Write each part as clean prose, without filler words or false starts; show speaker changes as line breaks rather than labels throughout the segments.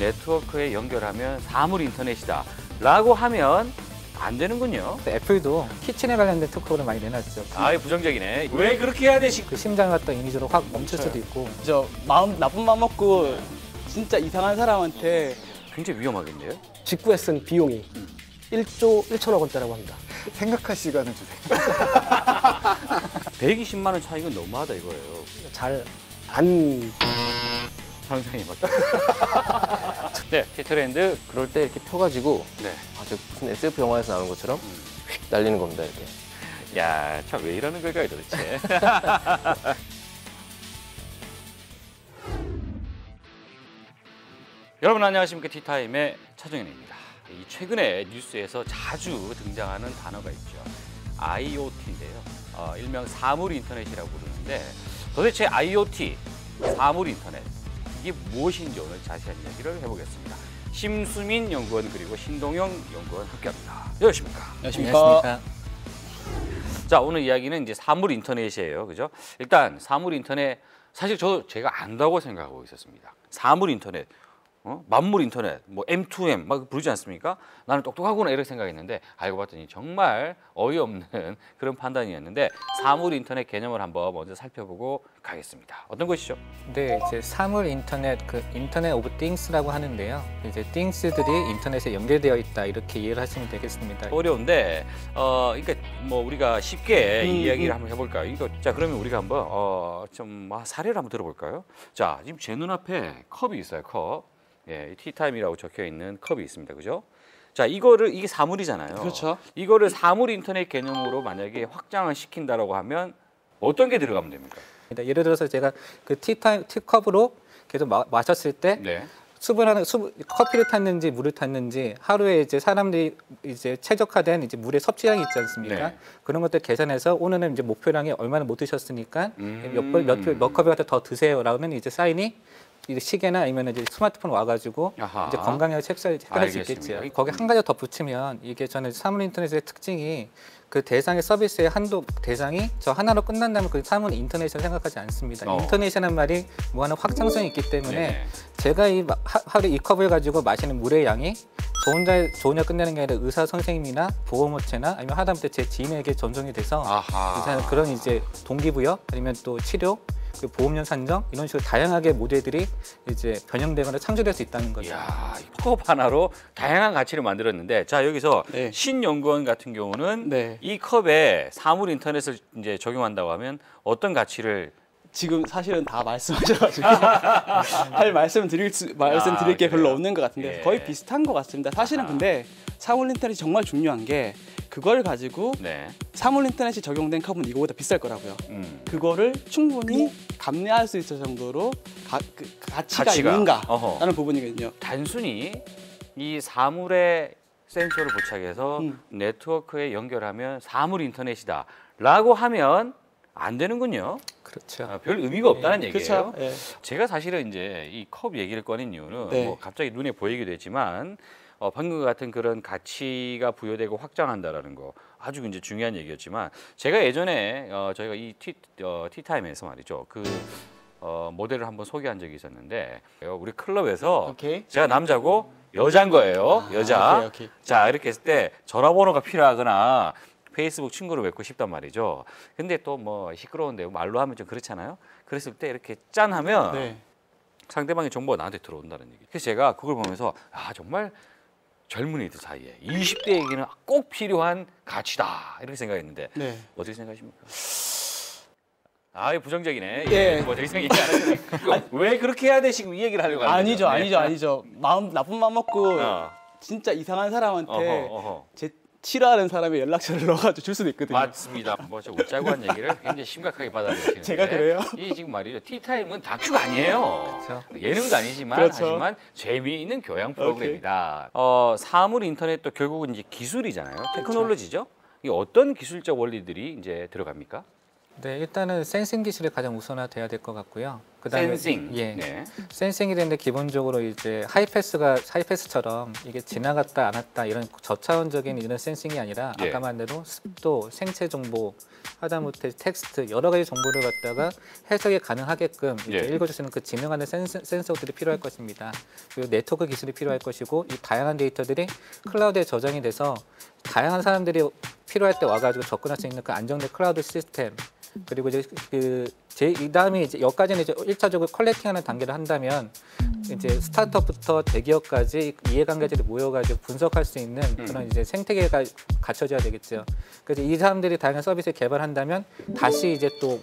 네트워크에 연결하면 사물 인터넷이다 라고 하면 안 되는군요.
애플도 키친에 관련된 토크를 많이 내놨죠.
아이 부정적이네. 왜 그렇게 해야 되시?
그 심장을 갖다 이미지로 확 멈출 수도 있고.
저 나쁜 맘 먹고 진짜 이상한 사람한테
굉장히 위험하겠네요.
직구에 쓴 비용이 1조 1천억 원대라고 합니다.
생각할 시간을 주세요.
120만 원 차이가 너무하다 이거예요.
잘 안
상상이 막. 네, 티트렌드.
그럴 때 이렇게 펴가지고
네.
아주 무슨 SF 영화에서 나오는 것처럼 휙 날리는 겁니다, 이렇게.
야, 참 왜 이러는 걸까요 도대체? 여러분 안녕하십니까? 티타임의 차정현입니다. 이 최근에 뉴스에서 자주 등장하는 단어가 있죠. IoT인데요. 일명 사물 인터넷이라고 부르는데 도대체 IoT, 사물 인터넷 이게 무엇인지 오늘 자세한 이야기를 해보겠습니다. 심수민 연구원 그리고 신동영 연구원 함께합니다. 안녕하십니까?
안녕하십니까.
자, 오늘 이야기는 이제 사물 인터넷이에요. 그죠? 일단 사물 인터넷 사실 제가 안다고 생각하고 있었습니다. 사물 인터넷. 만물 인터넷, 뭐 M2M 막 부르지 않습니까? 나는 똑똑하구나 이렇게 생각했는데 알고 봤더니 정말 어이없는 그런 판단이었는데 사물 인터넷 개념을 한번 먼저 살펴보고 가겠습니다. 어떤 것이죠?
네, 이제 사물 인터넷, 그 인터넷 오브 띵스라고 하는데요. 이제 띵스들이 인터넷에 연결되어 있다 이렇게 이해를 하시면 되겠습니다.
어려운데, 그러니까 뭐 우리가 쉽게 이 이야기를 한번 해볼까요? 자, 그러면 우리가 한번 좀 사례를 한번 들어볼까요? 자, 지금 제 눈앞에 컵이 있어요, 컵. 예, 티타임이라고 적혀 있는 컵이 있습니다. 그죠? 자, 이게 사물이잖아요.
그렇죠.
이거를 사물 인터넷 개념으로 만약에 확장을 시킨다라고 하면 어떤 게 들어가면 됩니까?
예를 들어서 제가 그 티컵으로 계속 마셨을 때
네.
커피를 탔는지 물을 탔는지 하루에 이제 사람들이 이제 최적화된 이제 물의 섭취량이 있지 않습니까?
네.
그런 것들 계산해서 오늘은 이제 목표량이 얼마나 못 드셨으니까 몇 컵이 더 드세요라면 이제 사인이 이 시계나 아니면 이제 스마트폰 와가지고
아하.
이제 건강하게 체크할 수 있겠죠. 거기 한 가지 더 붙이면 이게 저는 사물 인터넷의 특징이 그 대상의 서비스의 한도 대상이 저 하나로 끝난다면 그 사물 인터넷이라고 생각하지 않습니다. 인터넷이라는 말이 무한한 확장성이 있기 때문에
네.
제가 하루에 이 컵을 가지고 마시는 물의 양이 저 혼자 끝내는 게 아니라 의사 선생님이나 보호업체나 아니면 하다못해 제 지인에게 전송이 돼서
아하.
그런 이제 동기부여 아니면 또 치료 그 보험료 산정 이런 식으로 다양하게 모델들이 이제 변형되거나 창조될 수 있다는 거죠.
이야, 이 컵 하나로 다양한 가치를 만들었는데, 자 여기서
네.
신연구원 같은 경우는
네.
이 컵에 사물 인터넷을 이제 적용한다고 하면 어떤 가치를
지금 사실은 다 말씀하셔가지고 할 말씀드릴 게 별로
그래요?
없는 것 같은데
예.
거의 비슷한 것 같습니다. 사실은 근데 사물 인터넷이 정말 중요한 게 그걸 가지고
네.
사물 인터넷이 적용된 컵은 이거보다 비쌀 거라고요. 그거를 충분히 감내할 수 있을 정도로 가치가
어허.
있는가라는 부분이거든요.
단순히 이 사물에 센서를 부착해서 네트워크에 연결하면 사물 인터넷이다 라고 하면 안 되는군요.
그렇죠.
별 의미가 없다는 얘기예요.
그렇죠. 예.
제가 사실은 이제 이 컵 얘기를 꺼낸 이유는
네.
뭐 갑자기 눈에 보이기도 했지만 방금 같은 그런 가치가 부여되고 확장한다라는 거 아주 이제 중요한 얘기였지만 제가 예전에 저희가 이 티타임에서 말이죠 그 모델을 한번 소개한 적이 있었는데 우리 클럽에서
오케이.
제가 남자고 여자인 거예요. 여자.
오케이.
자 이렇게 했을 때 전화번호가 필요하거나 페이스북 친구를 맺고 싶단 말이죠. 근데 또 뭐 시끄러운데 말로 하면 좀 그렇잖아요. 그랬을 때 이렇게 짠 하면
네.
상대방의 정보가 나한테 들어온다는 얘기. 그래서 제가 그걸 보면서 정말 젊은이들 사이에 20대에게는 꼭 필요한 가치다 이렇게 생각했는데
네.
어떻게 생각하십니까? 부정적이네.
예.
뭐 더 이상 얘기 안 하잖아요. 왜 그렇게 해야 되시고 이 얘기를 하려고 하는 거죠?
아니죠. 나쁜 맘 먹고 진짜 이상한 사람한테 제 싫어하는 사람의 연락처를 넣어가지고 줄 수도 있거든요.
맞습니다. 저 웃자고 한 얘기를 굉장히 심각하게 받아들이시는데
제가 그래요?
이 지금 말이죠. 티타임은 다큐가 아니에요.
그렇죠.
예능도 아니지만
그렇죠.
하지만 재미있는 교양 프로그램이다. 사물 인터넷도 결국은 이제 기술이잖아요. 테크놀로지죠. 이게 어떤 기술적 원리들이 이제 들어갑니까?
네, 일단은 센싱 기술이 가장 우선화돼야 될 것 같고요. 그다음에
센싱.
예,
네.
센싱이 되는데 기본적으로 이제 하이패스처럼 이게 지나갔다 안 왔다 이런 저차원적인 이런 센싱이 아니라
예.
아까 말한 대로 습도, 생체 정보, 하다못해 텍스트 여러 가지 정보를 갖다가 해석이 가능하게끔 이제
예.
읽어줄 수 있는 그 지능하는 센서들이 필요할 것입니다. 그리고 네트워크 기술이 필요할 것이고 이 다양한 데이터들이 클라우드에 저장이 돼서 다양한 사람들이 필요할 때 와가지고 접근할 수 있는 그 안정된 클라우드 시스템 그리고 이제 이 다음에 이제 여기까지는 이제 1차적으로 컬렉팅하는 단계를 한다면 이제 스타트업부터 대기업까지 이해관계자들이 모여가지고 분석할 수 있는 그런 이제 생태계가 갖춰져야 되겠죠. 그래서 이 사람들이 다양한 서비스를 개발한다면 다시 이제 또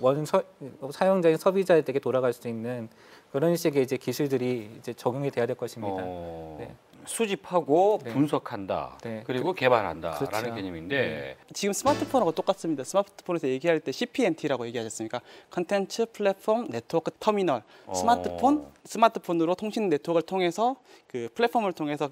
사용자인 소비자에게 돌아갈 수 있는 그런 식의 이제 기술들이 이제 적용이 돼야 될 것입니다. 네.
수집하고
네.
분석한다.
네.
그리고 개발한다라는
그렇죠.
개념인데
지금 스마트폰하고 똑같습니다. 스마트폰에서 얘기할 때 CPNT라고 얘기하셨습니까? 컨텐츠 플랫폼 네트워크 터미널. 스마트폰으로 통신 네트워크를 통해서 그 플랫폼을 통해서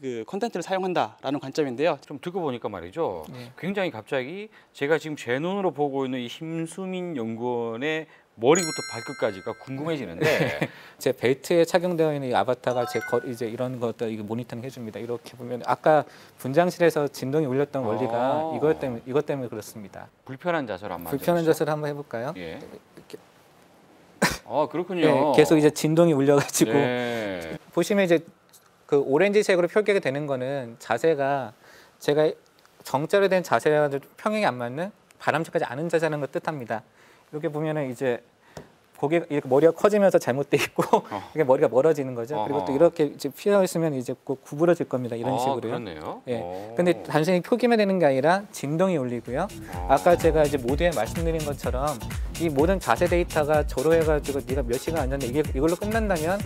그 컨텐츠를 사용한다라는 관점인데요.
좀 듣고 보니까 말이죠.
네.
굉장히 갑자기 제가 지금 제 눈으로 보고 있는 이 심수민 연구원의 머리부터 발끝까지가 궁금해지는데
제 벨트에 착용되어 있는 이 아바타가 이제 이런 것들 이거 모니터링 해줍니다. 이렇게 보면 아까 분장실에서 진동이 울렸던 원리가 이것 때문에 그렇습니다.
불편한 자세로 한번
불편한
앉아보시죠.
자세를 한번 해볼까요?
예.
이렇게.
그렇군요.
네, 계속 이제 진동이 울려가지고
네.
보시면 이제 그 오렌지색으로 표기가 되는 거는 자세가 제가 정자로 된 자세와 평행이 안 맞는 바람직하지 않은 자세라는 걸 뜻합니다. 이렇게 보면은 이제 고개 이렇게 머리가 커지면서 잘못돼 있고 이게 머리가 멀어지는 거죠. 그리고 또 이렇게 이제 피어 있으면 이제 꼭 구부러질 겁니다. 이런 식으로요.
그렇네요.
예. 근데 단순히 표기만 되는 게 아니라 진동이 울리고요. 아까 제가 이제 모두에 말씀드린 것처럼 이 모든 자세 데이터가 조로해가지고 네가 몇 시간 앉았는데 이걸로 끝난다면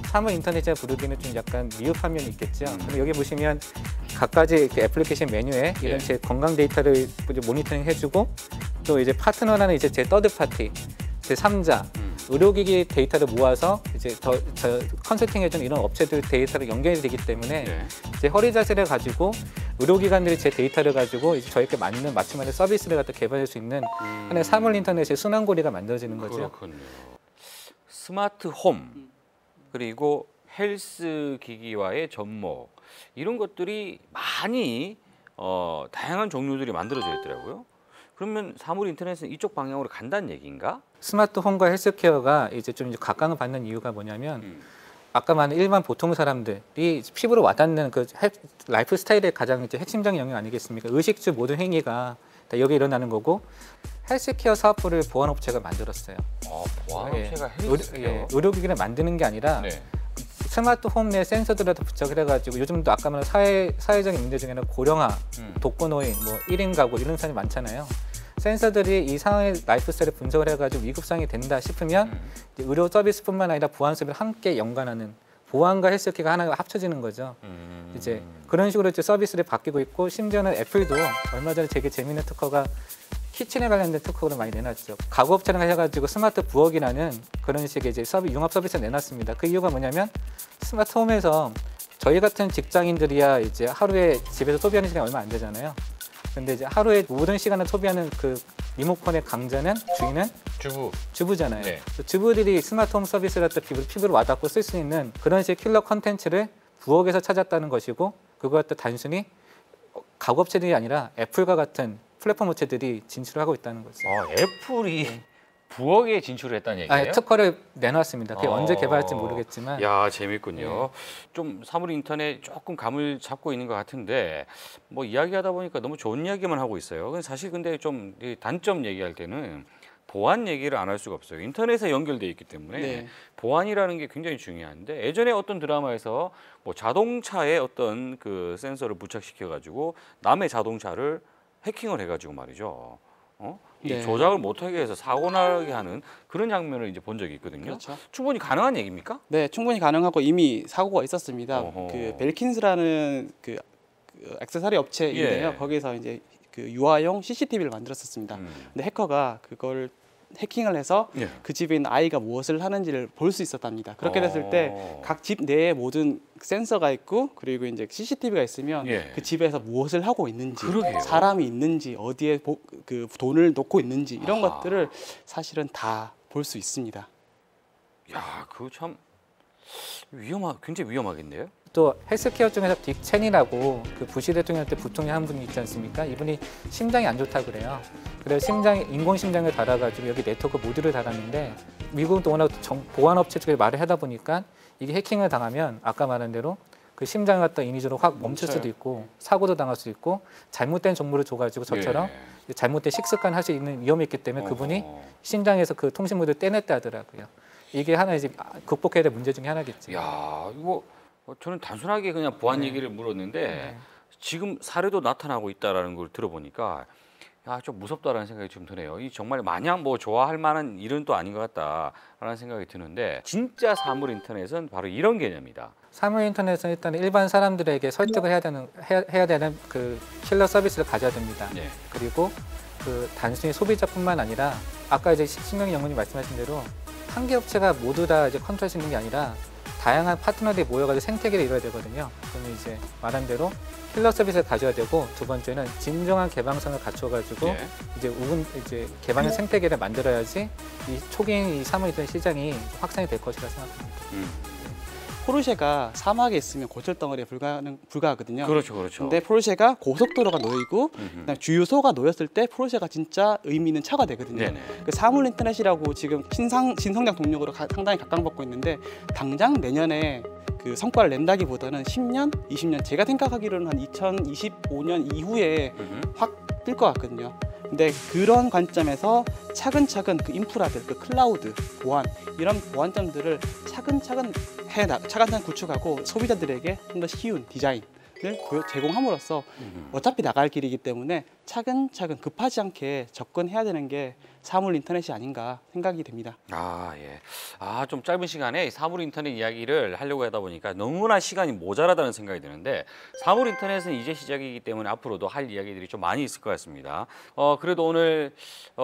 사물 인터넷에 부르기는 좀 약간 미흡한 면이 있겠죠. 근데 여기 보시면 각가지 그 애플리케이션 메뉴에 이런 제 건강 데이터를 이제 모니터링 해주고 또 이제 파트너라는 이제 제 서드 파티, 제 3자 의료기기 데이터를 모아서 이제 저 컨설팅 해준 이런 업체들 데이터를 연결이 되기 때문에 제 허리 자세를 가지고 의료기관들이 제 데이터를 가지고 이제 저에게 맞춤하는 서비스를 갖다 개발할 수 있는 하나의 사물 인터넷의 순환고리가 만들어지는 거죠.
그렇군요. 스마트 홈 그리고 헬스 기기와의 접목 이런 것들이 많이 다양한 종류들이 만들어져 있더라고요. 그러면 사물 인터넷은 이쪽 방향으로 간다는 얘기인가?
스마트 홈과 헬스케어가 이제 좀 각광을 받는 이유가 뭐냐면 아까 말한 일반 보통 사람들이 피부로 와닿는 그 라이프 스타일의 가장 이제 핵심적인 영역 아니겠습니까? 의식주 모든 행위가 다 여기 일어나는 거고 헬스케어 사업부를 보안업체가 만들었어요.
보안업체가 헬스케어.
의료기기를 만드는 게 아니라
네.
스마트 홈 내 센서들에도 부착을 해가지고 요즘도 아까 말한 사회적인 문제 중에는 고령화, 독거노인, 뭐 1인 가구 이런 사람이 많잖아요. 센서들이 이 상황의 라이프 스타일을 분석을 해가지고 위급상이 된다 싶으면 의료 서비스뿐만 아니라 보안 서비스를 함께 연관하는 보안과 헬스케어가 하나가 합쳐지는 거죠. 이제 그런 식으로 이제 서비스를 바뀌고 있고 심지어는 애플도 얼마 전에 되게 재미있는 특허가 키친에 관련된 특허를 많이 내놨죠. 가구업체랑 해가지고 스마트 부엌이라는 그런 식의 이제 융합 서비스를 내놨습니다. 그 이유가 뭐냐면 스마트 홈에서 저희 같은 직장인들이야 이제 하루에 집에서 소비하는 시간이 얼마 안 되잖아요. 근데 이제 하루에 모든 시간을 소비하는 그 리모컨의 강자는 주인은 주부잖아요.
네.
주부들이 스마트홈 서비스를 갖다 피부로 와닿고 쓸 수 있는 그런 식의 킬러 컨텐츠를 부엌에서 찾았다는 것이고 그걸 갖다 단순히 가구업체들이 아니라 애플과 같은 플랫폼 업체들이 진출을 하고 있다는 거죠.
애플이 부엌에 진출을 했다는 얘기예요?
특허를 내놨습니다. 그게 언제 개발할지 모르겠지만.
야, 재밌군요. 좀 사물 인터넷 조금 감을 잡고 있는 것 같은데 뭐 이야기하다 보니까 너무 좋은 이야기만 하고 있어요. 사실 근데 좀 단점 얘기할 때는 보안 얘기를 안 할 수가 없어요. 인터넷에 연결돼 있기 때문에 보안이라는 게 굉장히 중요한데 예전에 어떤 드라마에서 뭐 자동차에 어떤 그 센서를 부착시켜 가지고 남의 자동차를 해킹을 해가지고 말이죠. 이 조작을 못하게 해서 사고 나게 하는 그런 장면을 이제 본 적이 있거든요.
그렇죠.
충분히 가능한 얘기입니까?
네, 충분히 가능하고 이미 사고가 있었습니다.
어허.
그 벨킨스라는 그 액세서리 업체인데요. 거기서 이제 그 유아용 CCTV를 만들었었습니다. 근데 해커가 그걸 해킹을 해서
예.
그 집에 있는 아이가 무엇을 하는지를 볼 수 있었답니다. 그렇게 됐을 때 각 집 내에 모든 센서가 있고 그리고 이제 CCTV가 있으면
예.
그 집에서 무엇을 하고 있는지,
그러게요.
사람이 있는지, 어디에 그 돈을 놓고 있는지 이런
아하.
것들을 사실은 다 볼 수 있습니다.
야, 그거 참 굉장히 위험하겠네요.
또 헬스케어 중에서 딕 첸이라고 그 부시 대통령 때 부통령 한 분이 있지 않습니까? 이분이 심장이 안 좋다고 그래요. 그래서 인공 심장을 달아가지고 여기 네트워크 모듈을 달았는데 미국은 또 워낙 보안 업체 쪽에 말을 하다 보니까 이게 해킹을 당하면 아까 말한 대로 그 심장을 갖다 인위적으로 확 멈출 수도 있고 사고도 당할 수 있고 잘못된 정보를 줘가지고 저처럼 잘못된 식습관 할 수 있는 위험이 있기 때문에 그분이 심장에서 그 통신 모듈을 떼냈다 하더라고요. 이게 하나 이제 극복해야 될 문제 중에 하나겠죠.
야, 이거 저는 단순하게 그냥 보안 얘기를 물었는데 지금 사례도 나타나고 있다라는 걸 들어보니까 야, 좀 무섭다라는 생각이 좀 드네요. 이 정말 마냥 뭐 좋아할 만한 일은 또 아닌 것 같다라는 생각이 드는데 진짜 사물 인터넷은 바로 이런 개념이다.
사물 인터넷은 일단 일반 사람들에게 설득을 해야 되는 그 킬러 서비스를 가져야 됩니다.
네.
그리고 그 단순히 소비자뿐만 아니라 아까 이제 신명희 연구님 말씀하신 대로 한 개 업체가 모두 다 이제 컨트롤할 수 있는 게 아니라 다양한 파트너들이 모여가지고 생태계를 이뤄야 되거든요. 그러면 이제 말한 대로 킬러 서비스를 가져야 되고 두 번째는 진정한 개방성을 갖춰가지고 이제 개방형 생태계를 만들어야지 이 초기인 이 사물 인터넷 시장이 확산이 될 것이라 생각합니다.
포르쉐가 사막에 있으면 고철덩어리에 불과하거든요.
그렇죠, 그렇죠.
근데 포르쉐가 고속도로가 놓이고 그다음에 주유소가 놓였을 때 포르쉐가 진짜 의미 있는 차가 되거든요.
네네.
그 사물 인터넷이라고 지금 신성장 동력으로 상당히 각광받고 있는데 당장 내년에 그 성과를 낸다기보다는 10년, 20년 제가 생각하기로는 한 2025년 이후에 확 뜰 것 같거든요. 근데 그런 관점에서 차근차근 그 인프라들, 그 클라우드, 보안 이런 보안점들을 차근차근 구축하고 소비자들에게 좀 더 쉬운 디자인을 제공함으로써 어차피 나갈 길이기 때문에 차근차근 급하지 않게 접근해야 되는 게 사물 인터넷이 아닌가 생각이 됩니다.
아, 예. 아, 좀 짧은 시간에 사물 인터넷 이야기를 하려고 하다 보니까 너무나 시간이 모자라다는 생각이 드는데 사물 인터넷은 이제 시작이기 때문에 앞으로도 할 이야기들이 좀 많이 있을 것 같습니다. 그래도 오늘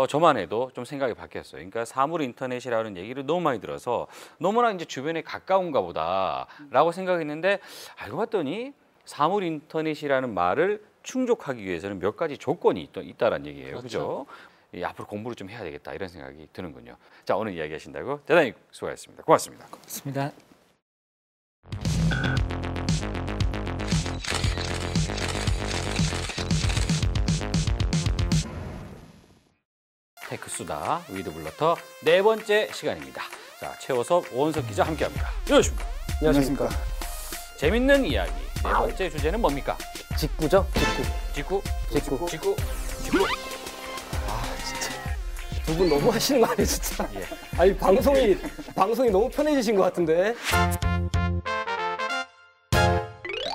저만 해도 좀 생각이 바뀌었어요. 그러니까 사물 인터넷이라는 얘기를 너무 많이 들어서 너무나 이제 주변에 가까운가 보다라고 생각했는데 알고 봤더니 사물 인터넷이라는 말을 충족하기 위해서는 몇 가지 조건이 있다라는 얘기예요. 그렇죠? 앞으로 공부를 좀 해야 되겠다 이런 생각이 드는군요. 자, 오늘 이야기하신다고 대단히 수고하셨습니다. 고맙습니다.
고맙습니다.
테크수다 위드블러터 네 번째 시간입니다. 자, 최호섭, 오원석 기자 함께합니다. 안녕하십니까?
안녕하십니까?
재밌는 이야기 네 번째 주제는 뭡니까?
직구죠?
직구.
두 분 너무 하시는 거 아니에요, 진짜?
예.
아니, 방송이 너무 편해지신 것 같은데?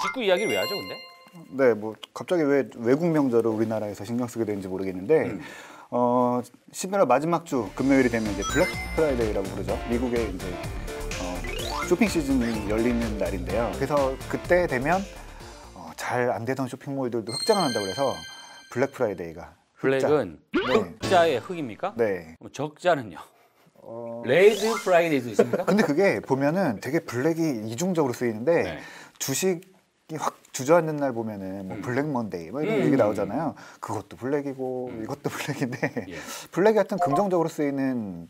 직구 이야기를 왜 하죠, 근데?
네, 뭐 갑자기 왜 외국 명절을 우리나라에서 신경 쓰게 되는지 모르겠는데 11월 마지막 주 금요일이 되면 이제 블랙 프라이데이라고 부르죠. 미국의 이제 쇼핑 시즌이 열리는 날인데요. 그래서 그때 되면 잘 안 되던 쇼핑몰들도 흑자가 난다고 그래서 블랙 프라이데이가
블랙은
네.
흑자의 흑입니까?
네.
그럼 적자는요? 레이드 프라이데이도 있습니까?
근데 그게 보면은 되게 블랙이 이중적으로 쓰이는데
네.
주식이 확 주저앉는 날 보면은 뭐 블랙 먼데이 뭐 이런 얘기 나오잖아요. 그것도 블랙이고 이것도 블랙인데
예.
블랙이 하여튼 긍정적으로 쓰이는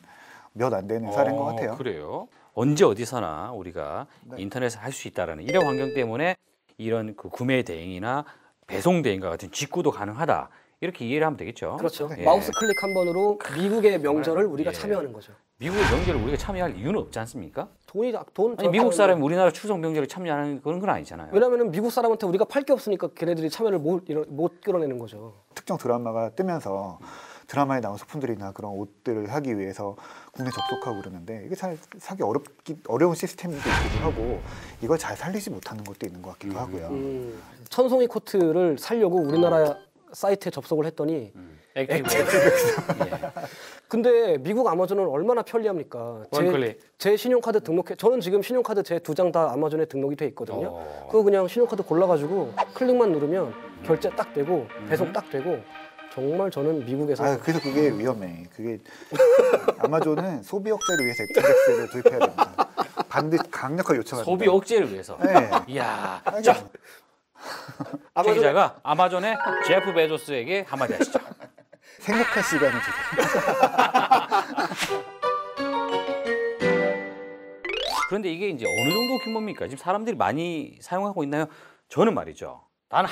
몇 안 되는 사례인 것 같아요.
그래요? 언제 어디서나 우리가 인터넷을 할 수 있다라는 이런 환경 때문에 이런 그 구매 대행이나 배송 대행과 같은 직구도 가능하다. 이렇게 이해를 하면 되겠죠.
그렇죠.
예.
마우스 클릭 한 번으로 미국의 명절을 우리가
예.
참여하는 거죠.
미국의 명절을 우리가 참여할 이유는 없지 않습니까?
돈
아니, 미국 사람이 우리나라 추석 명절에 참여하는 그런 건 아니잖아요.
왜냐하면 미국 사람한테 우리가 팔 게 없으니까 걔네들이 참여를 못 끌어내는 거죠.
특정 드라마가 뜨면서 드라마에 나온 소품들이나 그런 옷들을 사기 위해서 국내 접속하고 그러는데 이게 잘 사기 어려운 시스템도 있기도 하고 이걸 잘 살리지 못하는 것도 있는 것 같기도 하고요.
천송이 코트를 사려고 우리나라 사이트에 접속을 했더니
액티브.
근데 미국 아마존은 얼마나 편리합니까? 제 신용카드 저는 지금 신용카드 제 2장 다 아마존에 등록이 돼 있거든요. 그거 그냥 신용카드 골라가지고 클릭만 누르면 결제 딱 되고 배송 딱 되고 정말 저는 미국에서
그래서 그게 위험해. 그게 아마존은 소비 억제를 위해서 FTX를 도입해야 됩니다. 반드시 강력하게 요청합니다.
소비 억제를 위해서.
네.
이야. 자, 최 기자가 아마존의 제프 베조스에게 한마디 하시죠.
생각할 시간을 주세요.
그런데 이게 이제 어느 정도 규모입니까? 지금 사람들이 많이 사용하고 있나요? 저는 말이죠. 단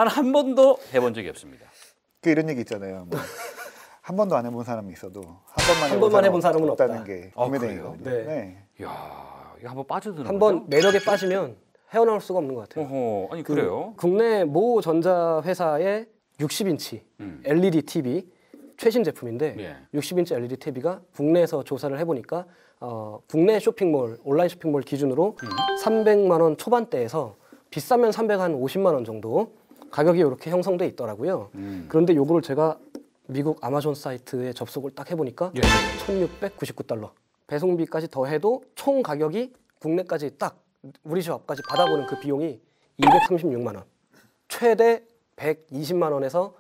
한 번도 해본 적이 없습니다.
이런 얘기 있잖아요. 뭐, 한 번도 안 해본 사람이 있어도
한 번만 해본 사람은
없다는
없다.
게
아,
구매대행이거든요.
그래요?
네.
이야, 이거 한번 빠져드는
한번 매력에 빠지면 헤어나올 수가 없는 것 같아요.
어허, 아니 그래요?
국내 모 전자 회사의 60인치 LED TV 최신 제품인데
예.
60인치 LED TV가 국내에서 조사를 해보니까 국내 쇼핑몰 온라인 쇼핑몰 기준으로 300만 원 초반대에서 비싸면 350만 원 정도 가격이 이렇게 형성돼 있더라고요. 그런데 요거를 제가 미국 아마존 사이트에 접속을 딱 해보니까
예.
1,699달러 배송비까지 더해도 총 가격이 국내까지 딱 우리 집 앞까지 받아보는 그 비용이 236만 원. 최대 120만 원에서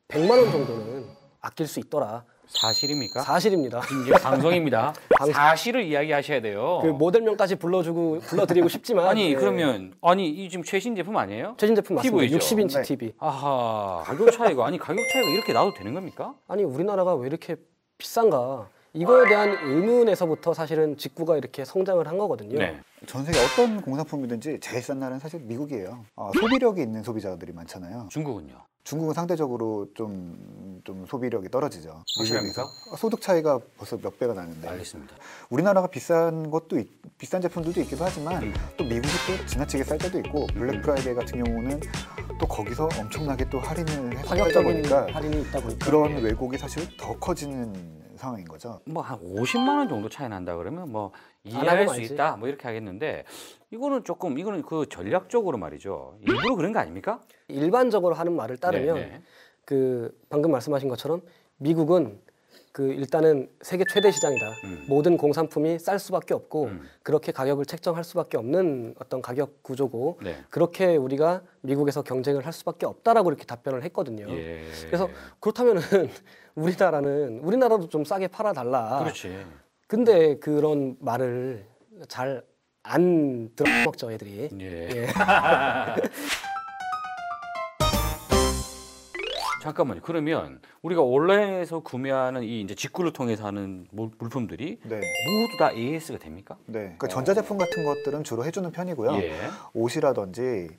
100만 원 정도는 아낄 수 있더라.
사실입니까?
사실입니다.
이게 방송입니다. 사실을 이야기하셔야 돼요.
그 모델명까지 불러드리고 싶지만
아니
예.
그러면 이 지금 최신 제품 아니에요?
최신 제품 맞습니다.
TV죠?
60인치
네.
TV.
아하, 가격 차이가 이렇게 나도 되는 겁니까?
아니 우리나라가 왜 이렇게 비싼가? 이거에 대한 의문에서부터 사실은 직구가 이렇게 성장을 한 거거든요.
네.
전 세계 어떤 공산품이든지 제일 싼 나라는 사실 미국이에요. 소비력이 있는 소비자들이 많잖아요.
중국은요?
중국은 상대적으로 좀 소비력이 떨어지죠.
확실합니까?
미국에서. 소득 차이가 벌써 몇 배가 나는데.
알겠습니다.
우리나라가 비싼 비싼 제품들도 있기도 하지만 또 미국이 또 지나치게 쌀 때도 있고 블랙 프라이데이 같은 경우는 또 거기서 엄청나게 또 할인을 해서 하다
파격적인
보니까
할인이 있다 보니까
그런 왜곡이 사실 더 커지는 상황인 거죠.
뭐 한 50만 원 정도 차이 난다 그러면 뭐
안
이해할
하고
수
말지.
있다 뭐 이렇게 하겠는데 이거는 그 전략적으로 말이죠. 일부러 그런 거 아닙니까?
일반적으로 하는 말을 따르면
네.
그 방금 말씀하신 것처럼 미국은 그 일단은 세계 최대 시장이다. 모든 공산품이 쌀 수밖에 없고 그렇게 가격을 책정할 수밖에 없는 어떤 가격 구조고
네.
그렇게 우리가 미국에서 경쟁을 할 수밖에 없다라고 이렇게 답변을 했거든요.
예.
그래서 그렇다면은 우리나라도 좀 싸게 팔아달라.
그렇지.
근데 그런 말을 잘 안 들어먹죠 애들이.
예.
예.
잠깐만요. 그러면 우리가 온라인에서 구매하는 이 이제 직구를 통해서 하는 물품들이
네.
모두 다 AS가 됩니까?
네. 그러니까 전자제품 같은 것들은 주로 해주는 편이고요.
예.
옷이라든지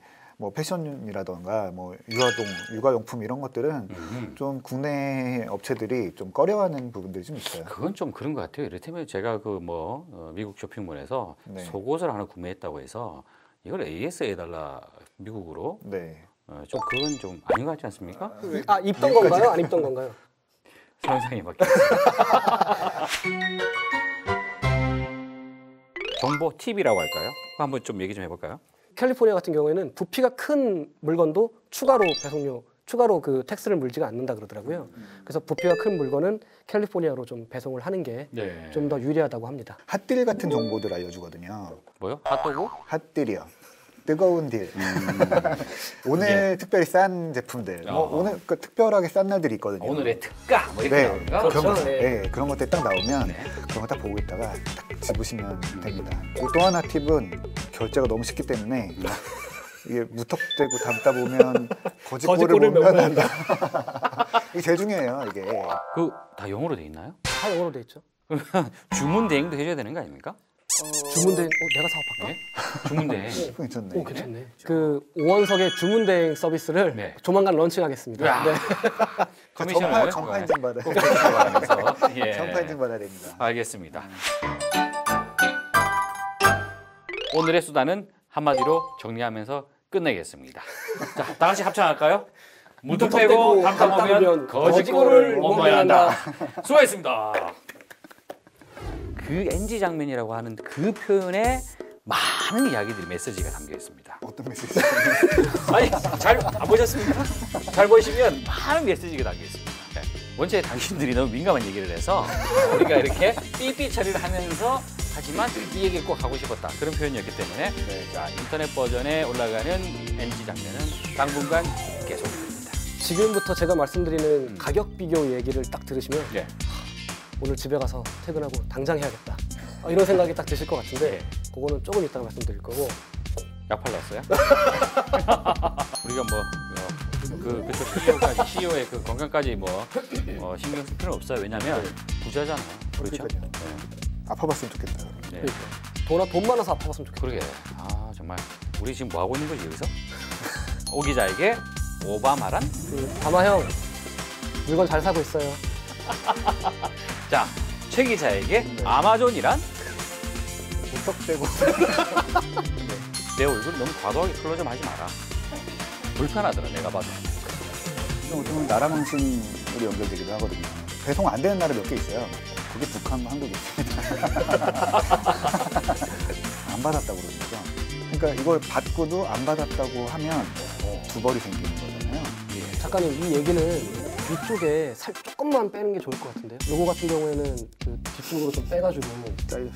뭐 패션이라던가 뭐 육아용품 이런 것들은 좀 국내 업체들이 좀 꺼려하는 부분들이 좀 있어요.
그건 좀 그런 것 같아요. 이를테면 제가 미국 쇼핑몰에서
네.
속옷을 하나 구매했다고 해서 이걸 AS 해달라 미국으로
네.
좀 그건 좀 아닌 것 같지 않습니까?
아 입던 건가요? 안 입던 건가요?
상상이 바뀌었습니다. 정보 팁이라고 할까요? 그거 한번 좀 얘기 좀 해볼까요?
캘리포니아 같은 경우에는 부피가 큰 물건도 추가로 그 텍스를 물지가 않는다 그러더라고요. 그래서 부피가 큰 물건은 캘리포니아로 좀 배송을 하는 게 좀
네.
더 유리하다고 합니다.
핫딜 같은 정보들 알려주거든요.
뭐요? 핫도그?
핫딜이요. 뜨거운 딜. 오늘 특별히 싼 제품들. 오늘 특별하게 싼 날들이 있거든요.
오늘의 특가 뭐 이렇게 나오는가?
그런 거,
네.
네, 그런 것들 딱 나오면 그런 거 딱 보고 있다가 딱 집으시면 됩니다. 그리고 또 하나 팁은 결제가 너무 쉽기 때문에 이게 무턱대고 담다 보면 거짓골을 먹으면 한다. 이게 제일 중요해요. 이게.
그 다 영어로 돼 있나요?
다 영어로 돼 있죠.
주문 대행도 해줘야 되는 거 아닙니까?
주문대행 내가 사업할까?
네? 주문 대행.
괜찮네.
오 괜찮네. 그 5원석의 주문대행 서비스를
네.
조만간 런칭하겠습니다.
야.
네.
커미션을
전파 인증 받아야
꼭 받으면서. 예.
전파 인증 받아야 됩니다.
알겠습니다. 오늘의 수단은 한마디로 정리하면서 끝내겠습니다. 자, 다 같이 합창할까요? 무턱 빼고 담다 보면 거짓골을 못 먹어야 한다. 수고하셨습니다. 그 NG 장면이라고 하는 그 표현에 많은 이야기들이 메시지가 담겨 있습니다.
어떤 메시지?
아니 잘 안 보셨습니까? 잘 보시면 많은 메시지가 담겨 있습니다. 네. 원체 당신들이 너무 민감한 얘기를 해서 우리가 이렇게 삐삐 처리를 하면서 하지만 이 얘기를 꼭 하고 싶었다 그런 표현이었기 때문에 자 인터넷 버전에 올라가는 NG 장면은 당분간 계속됩니다.
지금부터 제가 말씀드리는 가격 비교 얘기를 딱 들으시면
예.
오늘 집에 가서 퇴근하고 당장 해야겠다. 이런 생각이 딱 드실 것 같은데
예.
그거는 조금 이따가 말씀드릴 거고.
약 팔랐어요? 우리가 뭐 그쪽 CEO의 그 건강까지 신경 쓸 필요는 없어요. 왜냐하면 부자잖아요. 그렇죠?
그러니까요. 아파봤으면 좋겠다.
네.
돈 많아서 아파봤으면 좋겠다.
그러게. 정말 우리 지금 뭐 하고 있는 거지 여기서? 오 기자에게 오바마란?
바마 형 물건 잘 사고 있어요.
자, 최 기자에게 아마존이란?
무턱대고
내 얼굴 너무 과도하게 클로즈업 하지 마라. 불편하더라 내가 봐도.
어떻게 보면 나라망신으로 연결되기도 하거든요. 배송 안 되는 나라 몇 개 있어요. 그게 북한과 한국이 있습니다. 안 받았다고 그러는 거죠. 그러니까 이걸 받고도 안 받았다고 하면 두 벌이 생기는 거잖아요.
작가님 이 얘기는 뒤쪽에 살 조금만 빼는 게 좋을 것 같은데요. 요거 같은 경우에는 그 뒤쪽으로 좀 빼가지고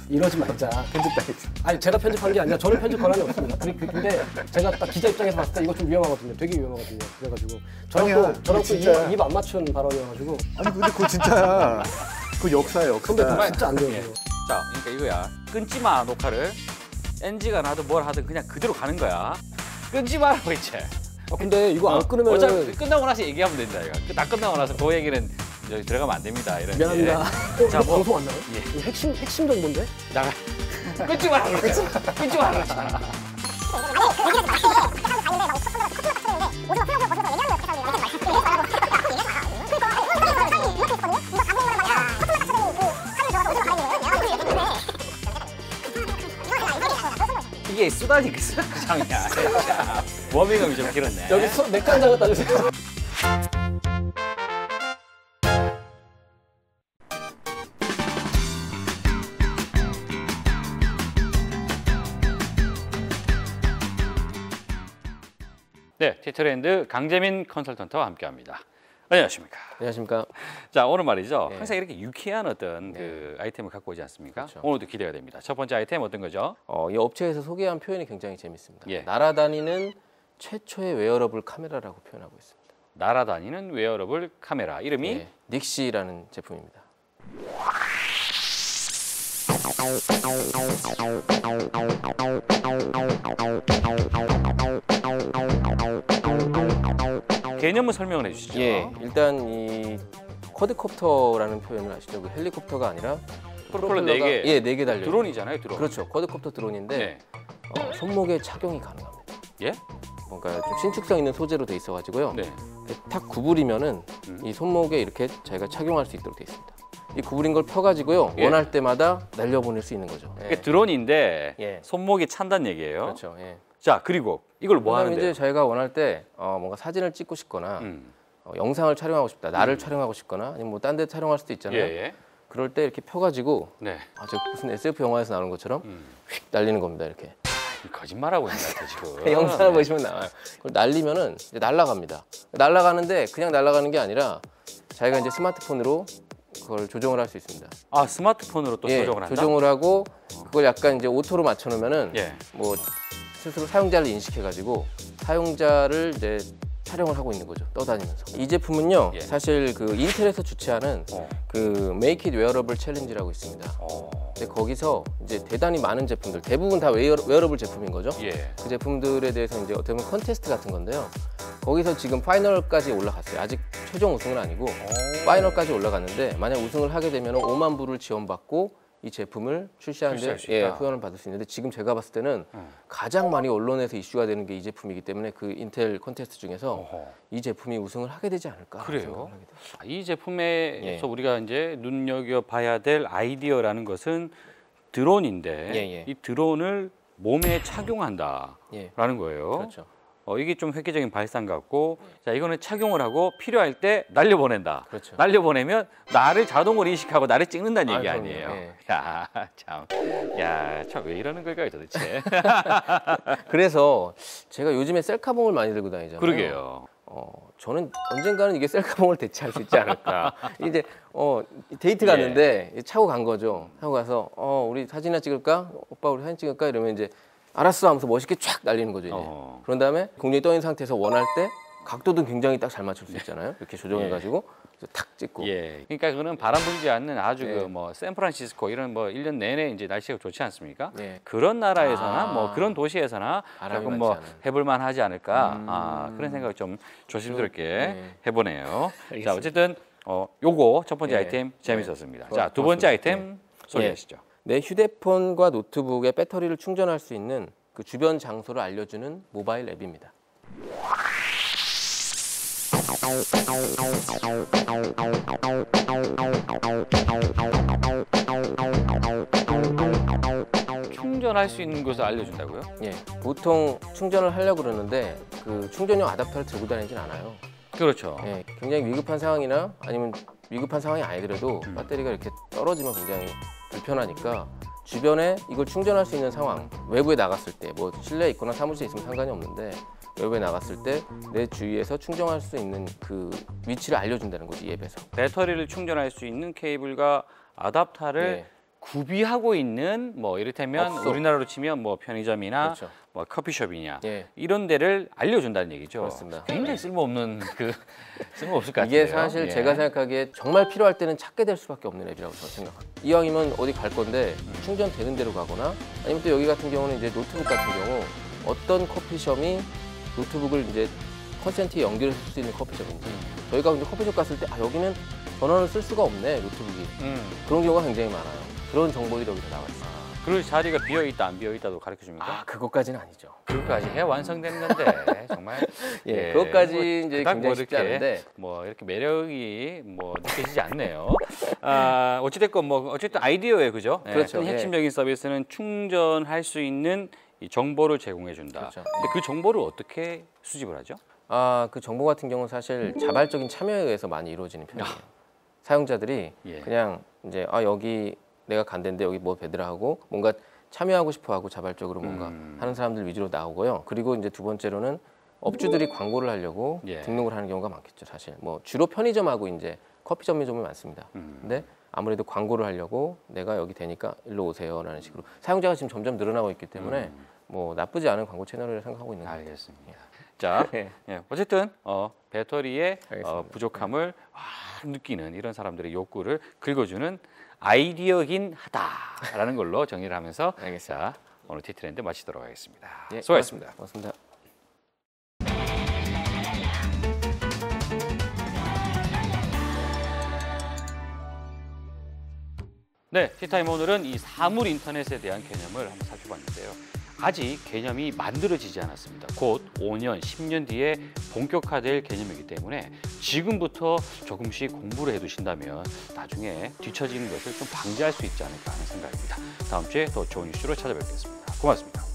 이러지 말자.
편집당했죠.
아니 제가 편집한 게 아니라 저는 편집 권한이 없습니다. 근데 제가 딱 기자 입장에서 봤을 때 이거 좀 위험하거든요. 되게 위험하거든요. 그래가지고 저랑 또
진짜.
입 안 맞춘 발언이어가지고.
아니 근데 그거 진짜야. 그 역사야 역사.
근데 그거 진짜 안 돼요.
자, 그러니까 이거야. 끊지 마 녹화를. NG가 나도 뭘 하든 그냥 그대로 가는 거야. 끊지 마라고 이제.
근데 이거 안 끊으면
어차피 끝나고 나서 얘기하면 된다 이거. 다 끝나고 나서 그 얘기는 여기 들어가면 안 됩니다. 이런.
미안합니다.
자,
이거 방송 안 나와요?
예.
이거 핵심 정보인데?
나가. 끊지 마라 그랬지. 끊지 마라 그랬지. 이게 수다니까 수다장이야. 워밍업이 좀 길었네.
여기 맥주 한 잔 갖다 주세요.
네, 티트렌드 강재민 컨설턴트와 함께합니다. 안녕하십니까.
안녕하십니까.
자, 오늘 말이죠.
네.
항상 이렇게 유쾌한 어떤 그 아이템을 갖고 오지 않습니까?
그렇죠.
오늘도 기대가 됩니다. 첫 번째 아이템 어떤 거죠?
이 업체에서 소개한 표현이 굉장히 재밌습니다.
예.
날아다니는 최초의 웨어러블 카메라라고 표현하고 있습니다.
날아다니는 웨어러블 카메라. 이름이
예, 닉시라는 제품입니다.
개념을 설명을 해주시죠.
예, 일단 이 쿼드콥터라는 표현을 아시죠? 그 헬리콥터가 아니라
프로펠러 4개.
예, 4개 달려.
드론이잖아요, 드론.
그렇죠. 쿼드콥터 드론인데
네.
손목에 착용이 가능합니다.
예?
뭔가 좀 신축성 있는 소재로 돼 있어가지고요.
네.
탁 구부리면은 이 손목에 이렇게 자기가 착용할 수 있도록 돼 있습니다. 이 구부린 걸 펴가지고요.
예.
원할 때마다 날려보낼 수 있는 거죠.
이게 드론인데
예.
손목이 찬다는 얘기예요.
그렇죠. 예.
자, 그리고 이걸 뭐
그다음에
하는데요?
이제 저희가 원할 때 뭔가 사진을 찍고 싶거나
음.
영상을 촬영하고 싶다, 나를 촬영하고 싶거나 아니면 뭐 딴 데 촬영할 수도
예,
있잖아요.
예.
그럴 때 이렇게 펴가지고
네.
저 무슨 SF 영화에서 나오는 것처럼 휙 날리는 겁니다. 이렇게
거짓말하고 있는 것 같아, 지금.
영상을
네.
보시면 나와요. 그걸 날리면은 이제 날아갑니다. 날아가는데 그냥 날아가는 게 아니라 자기가 이제 스마트폰으로 그걸 조정을 할 수 있습니다.
아, 스마트폰으로 또 조정을 한다?
조정을 하고 그걸 약간 이제 오토로 맞춰놓으면은
예.
뭐 스스로 사용자를 인식해가지고 사용자를 이제 촬영을 하고 있는 거죠. 떠다니면서. 이 제품은요,
예.
사실 그 인텔에서 주최하는 그 Make It Wearable 챌린지라고 있습니다. 근데 거기서 이제 대단히 많은 제품들, 대부분 다 웨어러블 제품인 거죠.
예.
그 제품들에 대해서 이제 어떻게 보면 컨테스트 같은 건데요. 거기서 지금 파이널까지 올라갔어요. 아직 최종 우승은 아니고 파이널까지 올라갔는데 만약 우승을 하게 되면 5만 불을 지원받고 이 제품을 출시하는데
출시할 수 있다.
후원을 받을 수 있는데 지금 제가 봤을 때는 가장 많이 언론에서 이슈가 되는 게 이 제품이기 때문에 그 인텔 컨테스트 중에서
어허.
이 제품이 우승을 하게 되지 않을까
그래요?
생각을 하게 돼요.
이 제품에서
예.
우리가 이제 눈여겨봐야 될 아이디어라는 것은 드론인데
예.
이 드론을 몸에 착용한다라는
예.
거예요.
그렇죠.
이게 좀 획기적인 발상 같고, 자, 이거는 착용을 하고 필요할 때 날려보낸다.
그렇죠.
날려보내면 나를 자동으로 인식하고 나를 찍는다는 얘기
그럼요.
아니에요.
예.
참 왜 이러는 걸까요, 도대체?
그래서 제가 요즘에 셀카봉을 많이 들고 다니잖아요.
그러게요.
저는 언젠가는 이게 셀카봉을 대체할 수 있지 않을까. 이제 데이트 갔는데 차고 간 거죠. 차고 가서 우리 사진이나 찍을까? 오빠 우리 사진 찍을까? 이러면 이제 알았어 하면서 멋있게 쫙 날리는 거죠. 이제. 그런 다음에 공중에 떠 있는 상태에서 원할 때 각도도 굉장히 딱 잘 맞출 수 있잖아요. 이렇게 조정해가지고 탁 찍고.
예. 그러니까 그거는 바람 불지 않는 아주
예.
그 뭐 샌프란시스코 이런 뭐 1년 내내 이제 날씨가 좋지 않습니까?
예.
그런 나라에서나 뭐 그런 도시에서나
바람이
조금
많지
뭐
않은.
해볼 만하지 않을까. 그런 생각을 좀 조심스럽게
예.
해보네요. 자, 어쨌든 요거 첫 번째
예.
아이템 재밌었습니다.
예.
자, 두 번째
고맙습니다.
아이템 소개하시죠.
내 휴대폰과 노트북에 배터리를 충전할 수 있는 그 주변 장소를 알려주는 모바일 앱입니다.
충전할 수 있는 곳을 알려준다고요?
예, 보통 충전을 하려고 그러는데 그 충전용 아답터를 들고 다니진 않아요.
그렇죠.
예, 굉장히 위급한 상황이나 아니면 위급한 상황이 아니더라도 배터리가 이렇게 떨어지면 굉장히 불편하니까 주변에 이걸 충전할 수 있는 상황, 외부에 나갔을 때, 뭐 실내에 있거나 사무실에 있으면 상관이 없는데 외부에 나갔을 때 내 주위에서 충전할 수 있는 그 위치를 알려준다는 거지, 이 앱에서.
배터리를 충전할 수 있는 케이블과 아답터를
예.
구비하고 있는 뭐 이를테면
없어.
우리나라로 치면 뭐 편의점이나
그렇죠.
뭐 커피숍이냐
예.
이런 데를 알려준다는 얘기죠.
그렇습니다.
굉장히 쓸모없는 쓸모없을 것 같아요.
이게 사실 제가 생각하기에 정말 필요할 때는 찾게 될 수밖에 없는 앱이라고 저는 생각합니다. 이왕이면 어디 갈 건데 충전되는 데로 가거나 아니면 또 여기 같은 경우는 이제 노트북 같은 경우 어떤 커피숍이 노트북을 이제 컨센트에 연결해줄 수 있는 커피숍인지 저희가 이제 커피숍 갔을 때 여기는 전원을 쓸 수가 없네, 노트북이. 그런 경우가 굉장히 많아요. 그런 정보들이 여기서 나와 있어요.
그리고 자리가 비어 있다 안 비어 있다도 가르쳐 줍니까?
그것까지는 아니죠.
그것까지 해야 완성되는 건데 정말
예, 그것까지
뭐
이제
그닥
굉장히 쉽지 않은데
뭐 이렇게 매력이 뭐 느껴지지 않네요. 어찌됐건 뭐 어쨌든 아이디어예요, 그죠?
그렇죠.
예, 핵심적인 서비스는 충전할 수 있는 이 정보를 제공해 준다.
그렇죠.
근데 그 정보를 어떻게 수집을 하죠?
그 정보 같은 경우는 사실 자발적인 참여에 의해서 많이 이루어지는 편이에요. 사용자들이
예.
그냥 이제 여기 내가 간 데인데 여기 뭐 배드라 하고 뭔가 참여하고 싶어 하고 자발적으로 뭔가 하는 사람들 위주로 나오고요. 그리고 이제 두 번째로는 업주들이 광고를 하려고
예.
등록을 하는 경우가 많겠죠, 사실. 뭐 주로 편의점하고 이제 커피 전문점이 많습니다. 근데 아무래도 광고를 하려고 내가 여기 되니까 일로 오세요라는 식으로 사용자가 지금 점점 늘어나고 있기 때문에 뭐 나쁘지 않은 광고 채널을 생각하고 있는 거예요.
알겠습니다. 자,
예.
어쨌든 배터리의
알겠습니다.
부족함을 확 느끼는 이런 사람들의 욕구를 긁어주는 아이디어긴 하다라는 걸로 정리를 하면서 자, 오늘 티트렌드 마치도록 하겠습니다.
예,
수고하셨습니다.
고맙습니다.
네, 티타임 오늘은 이 사물 인터넷에 대한 개념을 한번 살펴봤는데요. 아직 개념이 만들어지지 않았습니다. 곧 5년, 10년 뒤에 본격화될 개념이기 때문에 지금부터 조금씩 공부를 해두신다면 나중에 뒤처지는 것을 좀 방지할 수 있지 않을까 하는 생각입니다. 다음 주에 더 좋은 이슈로 찾아뵙겠습니다. 고맙습니다.